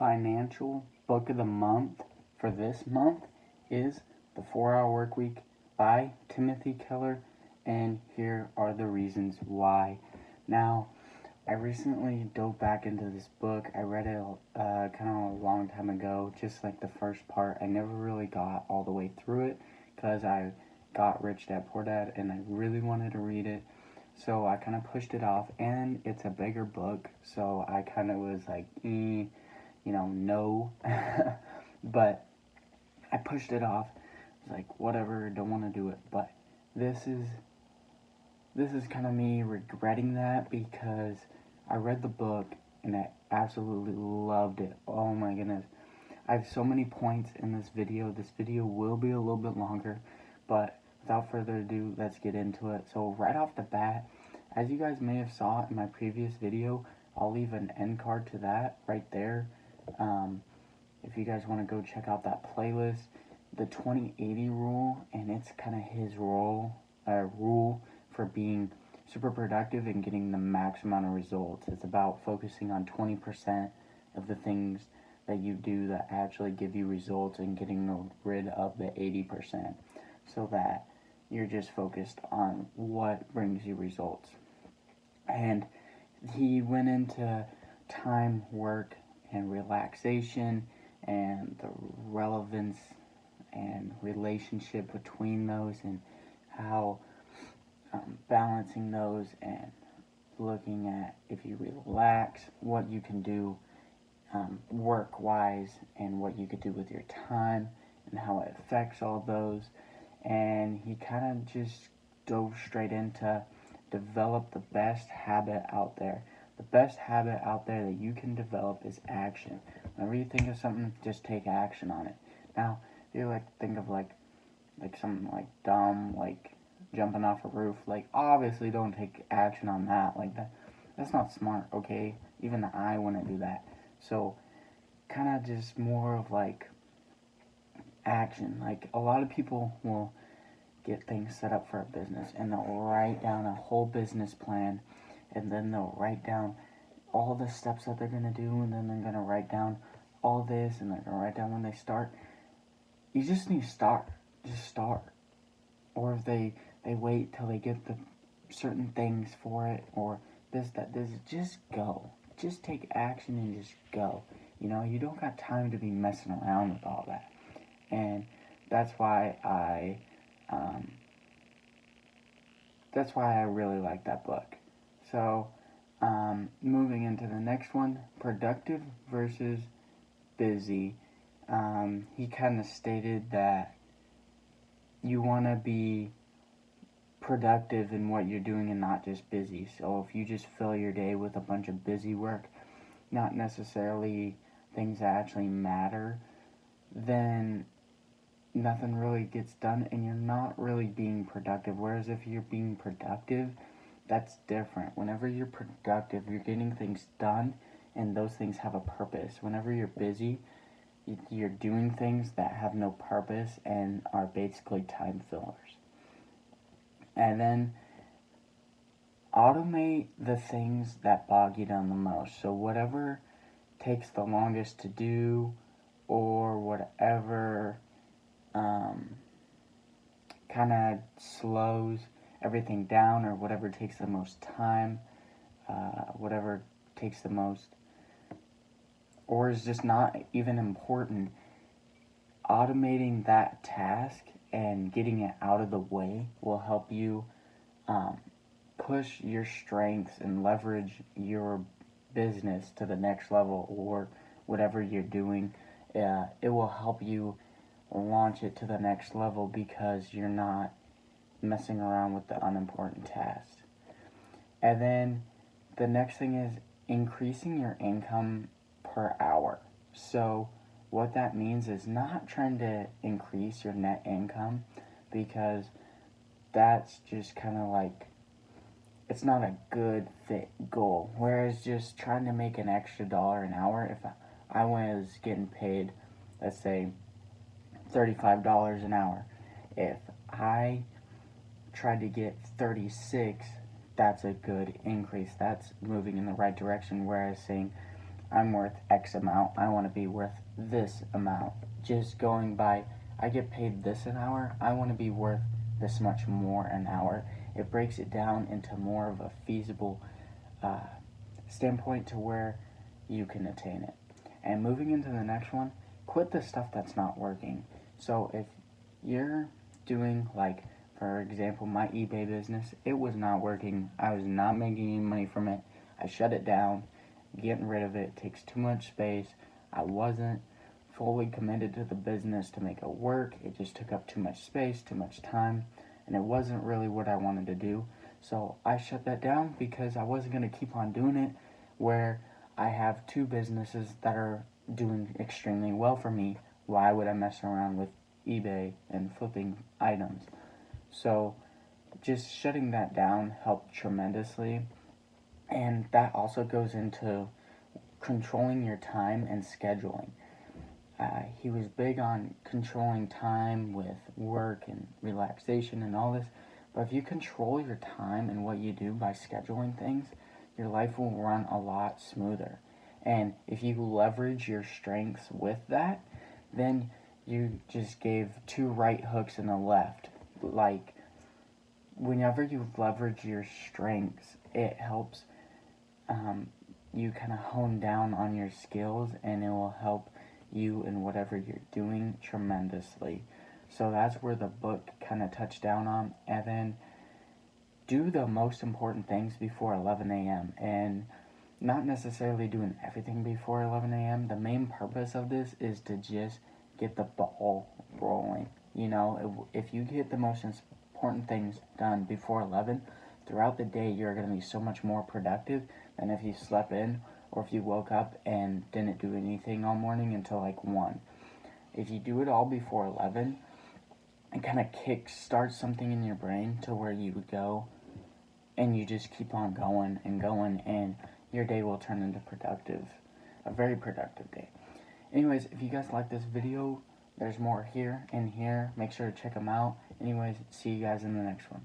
financial book of the month for this month is The 4-Hour Workweek by Timothy Keller, and here are the reasons why. Now, I recently dove back into this book. I read it kind of a long time ago, just like the first part. I never really got all the way through it because I got Rich Dad Poor Dad and I really wanted to read it. So I kind of pushed it off, and it's a bigger book, so I kind of was like, no. But I pushed it off. I was like, whatever, don't want to do it. But this is kind of me regretting that because I read the book and I absolutely loved it. Oh my goodness. I have so many points in this video. This video will be a little bit longer, but without further ado, let's get into it. So right off the bat, as you guys may have saw in my previous video, I'll leave an end card to that right there. If you guys want to go check out that playlist, the 20-80 rule, and it's kind of his rule for being super productive and getting the max amount of results. It's about focusing on 20% of the things that you do that actually give you results and getting rid of the 80% so that you're just focused on what brings you results. And he went into time, work, and relaxation and the relevance and relationship between those and how balancing those and looking at if you relax, what you can do work-wise and what you could do with your time and how it affects all those. And he kind of just dove straight into develop the best habit out there. The best habit out there that you can develop is action. Whenever you think of something, just take action on it. Now, if you think of like something like dumb, like jumping off a roof, like obviously don't take action on that. Like that's not smart, okay? Even I wouldn't do that. So kind of just more of like action. Like a lot of people will get things set up for a business and they'll write down a whole business plan, and then they'll write down all the steps that they're going to do, and then they're going to write down all this, and they're going to write down when they start. You just need to start. Just start. Or if they wait till they get the certain things for it, or this, just go. Just take action and just go. You don't got time to be messing around with all that. And that's why I really like that book. So, moving into the next one, productive versus busy. He kind of stated that you want to be productive in what you're doing and not just busy. So if you just fill your day with a bunch of busy work, not necessarily things that actually matter, then nothing really gets done and you're not really being productive. Whereas if you're being productive, that's different. Whenever you're productive, you're getting things done and those things have a purpose. Whenever you're busy, you're doing things that have no purpose and are basically time fillers. And then automate the things that bog you down the most. So whatever takes the longest to do, or whatever kind of slows everything down, or whatever takes the most time, whatever takes the most, or is just not even important, automating that task and getting it out of the way will help you push your strengths and leverage your business to the next level, or whatever you're doing. It will help you launch it to the next level because you're not messing around with the unimportant tasks. And then the next thing is increasing your income per hour. So what that means is not trying to increase your net income, because that's just kind of like, it's not a good fit goal. Whereas just trying to make an extra $1 an hour, if I was getting paid, let's say $35 an hour, if I tried to get 36, that's a good increase. That's moving in the right direction. Whereas saying I'm worth X amount, I want to be worth this amount. Just going by, I get paid this an hour, I want to be worth this much more an hour. It breaks it down into more of a feasible standpoint to where you can attain it. And moving into the next one, quit the stuff that's not working. So if you're doing, like, for example, my eBay business, it was not working. I was not making any money from it. I shut it down. Getting rid of it takes too much space. I wasn't fully committed to the business to make it work. It just took up too much space, too much time, and it wasn't really what I wanted to do. So I shut that down because I wasn't going to keep on doing it where I have two businesses that are doing extremely well for me. Why would I mess around with eBay and flipping items? So just shutting that down helped tremendously. And that also goes into controlling your time and scheduling. He was big on controlling time with work and relaxation and all this. But if you control your time and what you do by scheduling things, your life will run a lot smoother. And if you leverage your strengths with that, then you just gave two right hooks and a left. Like, whenever you leverage your strengths, it helps you kind of hone down on your skills, and it will help you in whatever you're doing tremendously. So that's where the book kind of touched down on. And then do the most important things before 11 a.m. And not necessarily doing everything before 11 a.m. The main purpose of this is to just get the ball rolling. You know, if you get the most important things done before 11, throughout the day you're going to be so much more productive than if you slept in or if you woke up and didn't do anything all morning until like 1. If you do it all before 11, it kind of kick starts something in your brain to where you would go and you just keep on going, and your day will turn into a very productive day. Anyways, if you guys like this video, there's more here and here. Make sure to check them out. Anyways, see you guys in the next one.